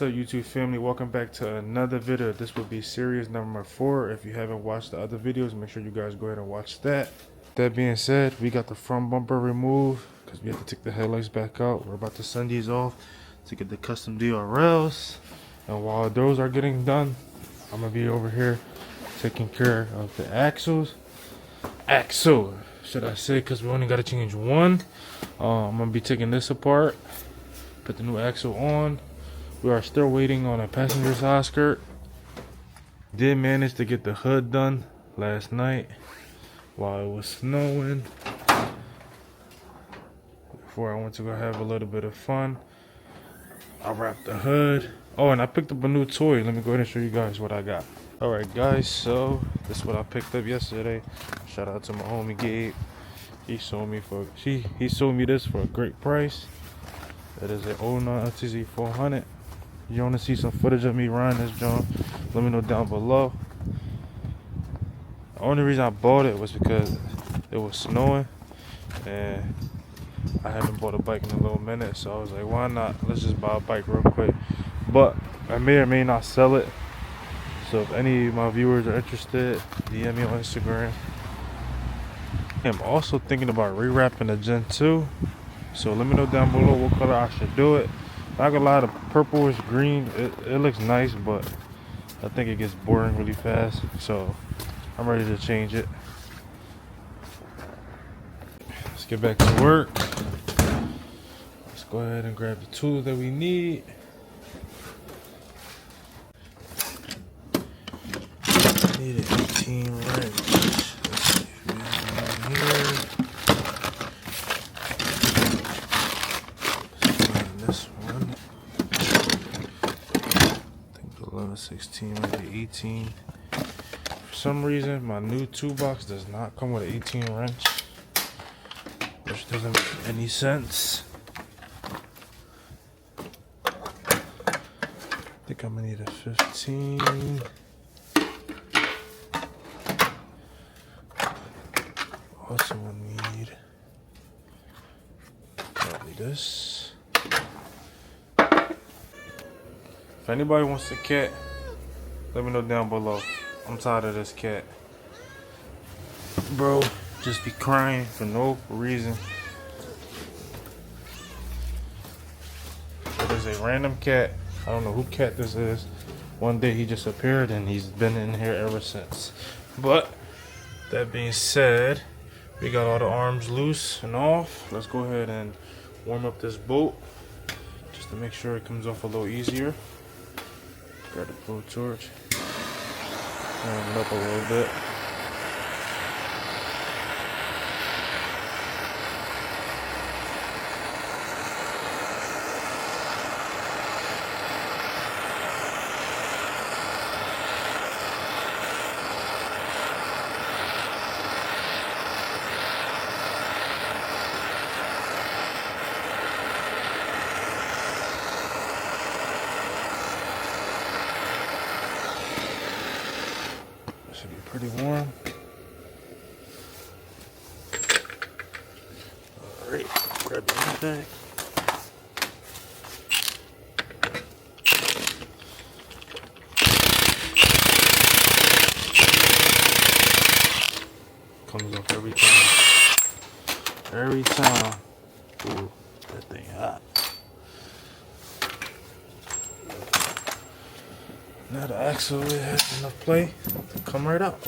What's up, YouTube family? Welcome back to another video. This will be series number 4. If you haven't watched the other videos, make sure you guys go ahead and watch that. That being said, we got the front bumper removed because we have to take the headlights back out. We're about to send these off to get the custom DRLs. And while those are getting done, I'm going to be over here taking care of the axles. Axle, should I say, because we only got to change one. I'm going to be taking this apart, put the new axle on. We are still waiting on a passenger side skirt. Did manage to get the hood done last night while it was snowing. Before I went to go have a little bit of fun, I wrapped the hood. Oh, and I picked up a new toy. Let me go ahead and show you guys what I got. Alright guys, so this is what I picked up yesterday. Shout out to my homie Gabe. He sold me this for a great price. That is an 09 LTZ 400. You want to see some footage of me riding this joint, let me know down below. The only reason I bought it was because it was snowing and I haven't bought a bike in a little minute, so I was like, why not, let's just buy a bike real quick. But I may or may not sell it, so if any of my viewers are interested, DM me on Instagram. I'm also thinking about rewrapping the Gen 2, so let me know down below what color I should do it. Not gonna lie, the purplish green, it looks nice, but I think it gets boring really fast, so I'm ready to change it. Let's get back to work. Let's go ahead and grab the tools that we need. I need an 18 wrench. Let's see if we have one here. This one, I think the 1116 maybe 18. For some reason my new toolbox does not come with an 18 wrench, which doesn't make any sense. I think I'm gonna need a 15. Also gonna need probably this. If anybody wants a cat, let me know down below. I'm tired of this cat. Bro, just be crying for no reason. It is a random cat. I don't know who cat this is. One day he just appeared and he's been in here ever since. But, that being said, we got all the arms loose and off. Let's go ahead and warm up this bolt just to make sure it comes off a little easier. Grab the blowtorch, warm it up a little bit. Should be pretty warm. Alright, grab that back. Comes off every time. Every time. Ooh, that thing hot. Now the axle has enough play to come right up.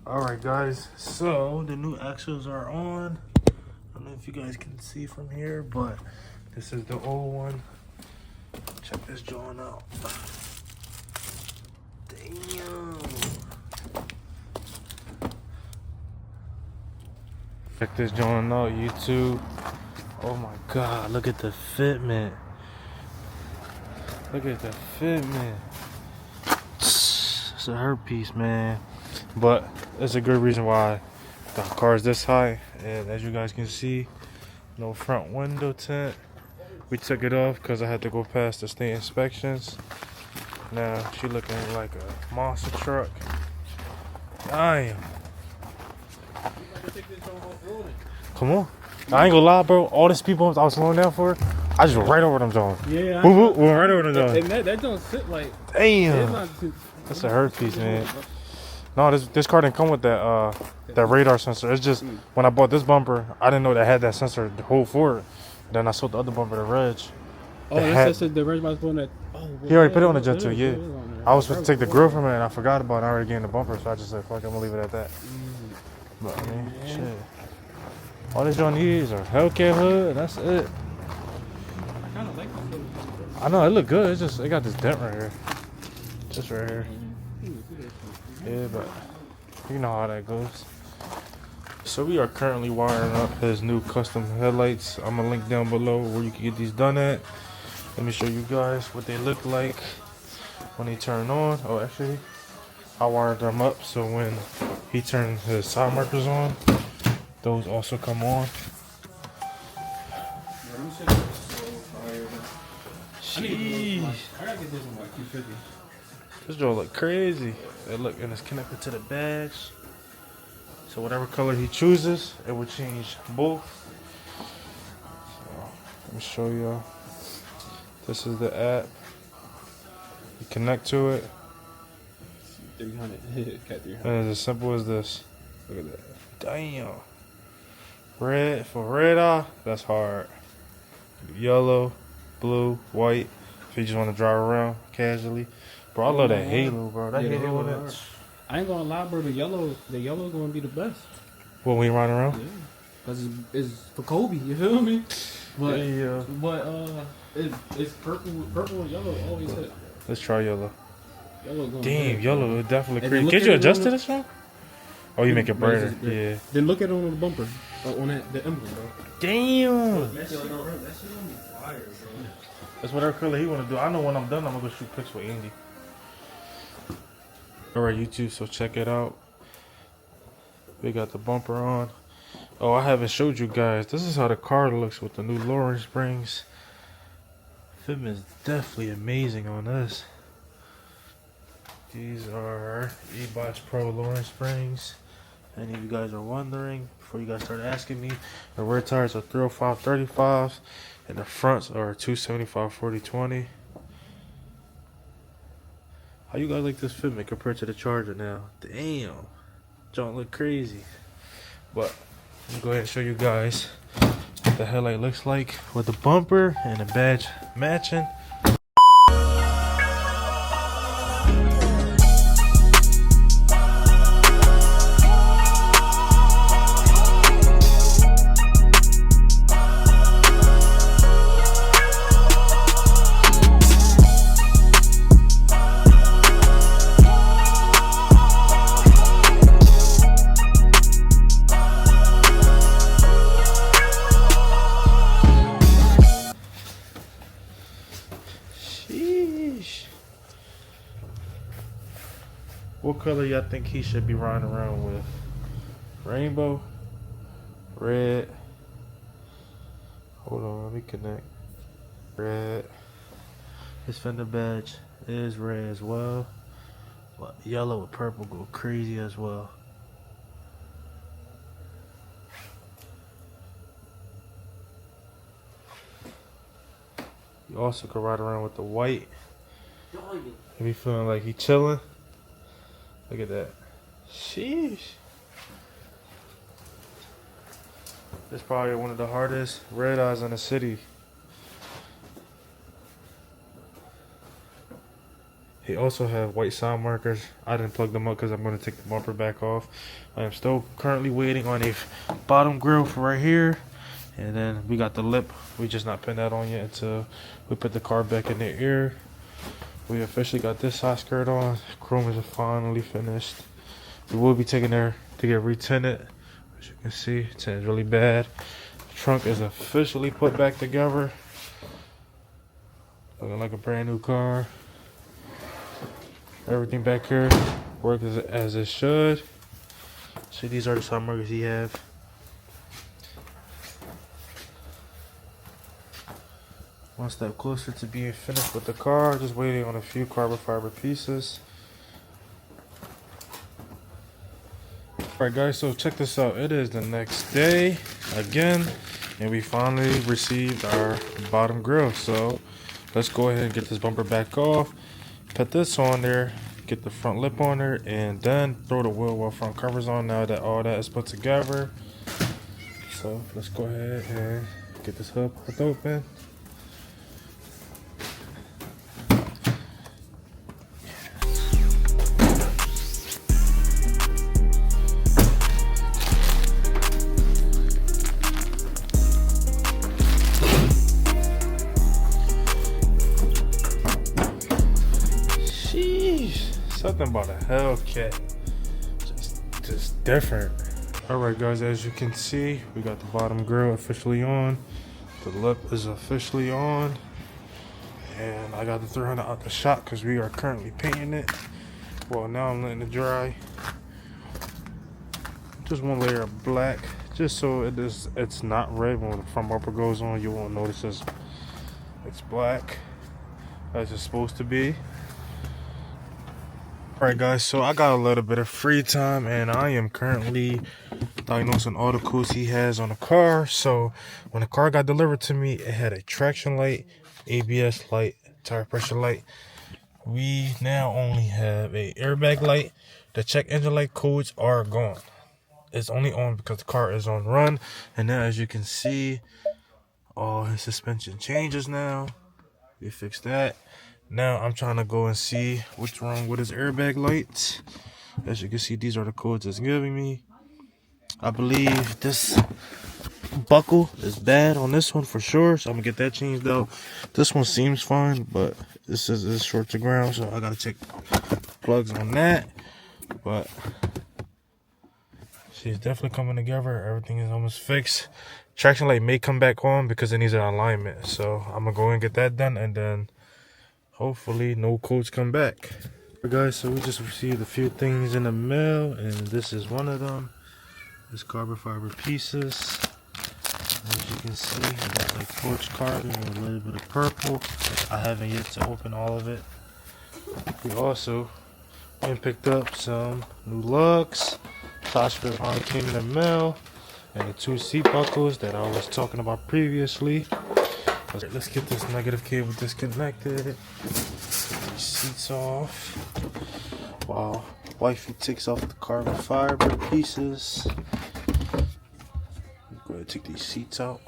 Alright guys, so the new axles are on. I don't know if you guys can see from here, but this is the old one. Check this joint out. Damn. Check this joint out, YouTube. Oh my god, look at the fitment. Look at the fitment. It's a hurt piece, man. But it's a good reason why the car is this high. And as you guys can see, no front window tint. We took it off because I had to go past the state inspections. Now she looking like a monster truck. Damn. Come on. I ain't gonna lie, bro. All these people I was slowing down for, I just went right over them zones. Yeah, went right over them zones. And that don't sit like. Damn. That's a hurt piece, man. No, this car didn't come with that radar sensor. It's just when I bought this bumper, I didn't know that had that sensor to hold forward. Then I sold the other bumper to Reg. Oh, that's the Reg was on that. Oh, he already put it on the jet too, yeah. I was supposed to take the grill from it and I forgot about it. I already getting the bumper, so I just said, fuck, I'm gonna leave it at that. But I mean, shit. All this joint needs are Hellcat hood, and that's it. I kind of like this. I know, it look good. It's just, it got this dent right here. Just right here. Yeah, but you know how that goes. So we are currently wiring up his new custom headlights. I'm gonna link down below where you can get these done at. Let me show you guys what they look like when they turn on. Oh, actually, I wired them up so when he turns his side markers on, those also come on. Sheesh. I gotta get this one like 250. This joint look crazy. It look, and it's connected to the badge. So whatever color he chooses, it will change both. So let me show y'all. This is the app. You connect to it. 300. Cat 300. And it's as simple as this. Look at that. Damn. Red for Redeye, that's hard. Yellow, blue, white. If you just want to drive around casually. Bro, I love that halo, bro. That halo on it. I ain't gonna lie, bro. The yellow gonna be the best. When we ride around? Yeah. Cause it's for Kobe. You feel me? But yeah. It's purple and yellow always hit. Let's try yellow. Yellow going Damn, good. yellow is definitely And crazy. Can you adjust to this one? Oh, you make it brighter. Brighter. Yeah. Then look at it on the bumper. On that the emblem, bro. Damn. That shit gonna be fire, bro. That's whatever color he want to do. I know when I'm done, I'm gonna go shoot pics with Andy. Alright, YouTube, so check it out. We got the bumper on. Oh, I haven't showed you guys. This is how the car looks with the new lowering springs. Fitment is definitely amazing on this. These are E-Box Pro lowering springs. Any of you guys are wondering, before you guys start asking me, the rear tires are 305 35s and the fronts are 275 40/20. How you guys like this fitment compared to the Charger now? Damn, don't look crazy. But let me go ahead and show you guys what the headlight looks like with the bumper and the badge matching. What color y'all think he should be riding around with? Rainbow? Red? Hold on, let me connect. Red. His fender badge is red as well. But yellow and purple go crazy as well. You also could ride around with the white. If you feeling like he chilling. Look at that. Sheesh. It's probably one of the hardest red eyes in the city. He also have white side markers. I didn't plug them up because I'm going to take the bumper back off. I am still currently waiting on a bottom grill for right here. And then we got the lip. We just not putting that on yet until we put the car back in the air. We officially got this side skirt on. Chrome is finally finished. We will be taking there to get retinted. As you can see, it's really bad. Trunk is officially put back together. Looking like a brand new car. Everything back here works as it should. See, these are the side markers he have. One step closer to being finished with the car. Just waiting on a few carbon fiber pieces. Alright guys, so check this out. It is the next day again, and we finally received our bottom grill. So let's go ahead and get this bumper back off, put this on there, get the front lip on there, and then throw the wheel well front covers on now that all that is put together. So let's go ahead and get this hood popped open. Something about a Hellcat, just different. All right guys, as you can see, we got the bottom grill officially on, the lip is officially on, and I got the 300 out the shop because we are currently painting it. Well, now I'm letting it dry. Just one layer of black, just so it's not red. When the front bumper goes on, you won't notice it's black as it's supposed to be. Alright guys, so I got a little bit of free time and I am currently diagnosing all the codes he has on the car. So when the car got delivered to me, it had a traction light, ABS light, tire pressure light. We now only have a airbag light. The check engine light codes are gone. It's only on because the car is on run. And now as you can see, all his suspension changes now. We fixed that. Now I'm trying to go and see what's wrong with his airbag lights. As you can see, these are the codes it's giving me. I believe this buckle is bad on this one for sure, so I'm gonna get that changed out. This one seems fine, but this is short to ground, so I gotta check plugs on that. But she's definitely coming together. Everything is almost fixed. Traction light may come back on because it needs an alignment, so I'm gonna go and get that done, and then hopefully no codes come back. Alright guys, so we just received a few things in the mail, and this is one of them. This carbon fiber pieces. As you can see, it got like torch carbon with a little bit of purple. I haven't yet to open all of it. We also picked up some new lugs. Chrysler came in the mail, and the 2 seat buckles that I was talking about previously. Let's get this negative cable disconnected. Get these seats off while wifey takes off the carbon fiber pieces. Go ahead and take these seats out.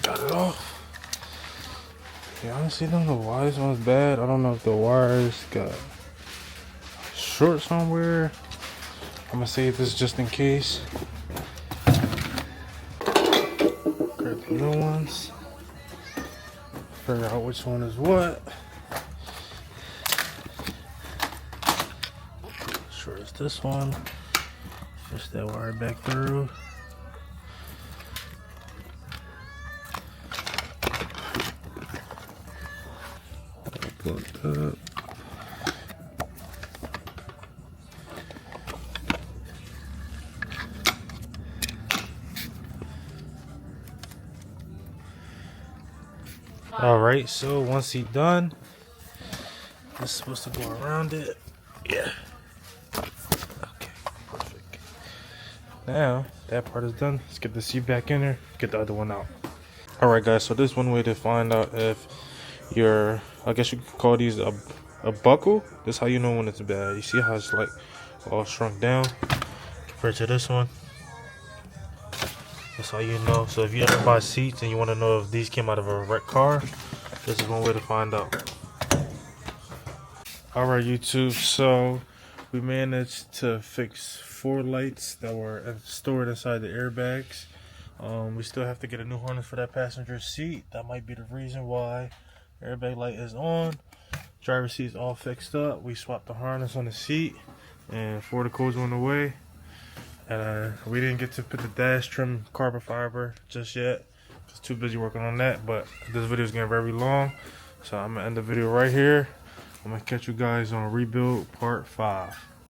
Got it off. Yeah, honestly, I don't know why this one's bad. I don't know if the wires got short somewhere. I'm gonna save this just in case. Grab the new ones. Figure out which one is what. Sure it's this one. Push that wire back through. Plugged up. All right, so one seat done. It's supposed to go around it. Yeah. Okay, perfect. Now that part is done. Let's get the seat back in there. Get the other one out. All right, guys. So this is one way to find out if your, I guess you could call these a buckle. This is how you know when it's bad. You see how it's like all shrunk down compared to this one. That's how you know. So if you ever buy seats and you want to know if these came out of a wrecked car, this is one way to find out. Alright, YouTube, so we managed to fix 4 lights that were stored inside the airbags. We still have to get a new harness for that passenger seat. That might be the reason why airbag light is on. Driver seat is all fixed up. We swapped the harness on the seat and 4 of the codes went away. And we didn't get to put the dash trim carbon fiber just yet. I was too busy working on that, but this video is getting very long. So I'm gonna end the video right here. I'm gonna catch you guys on rebuild part 5.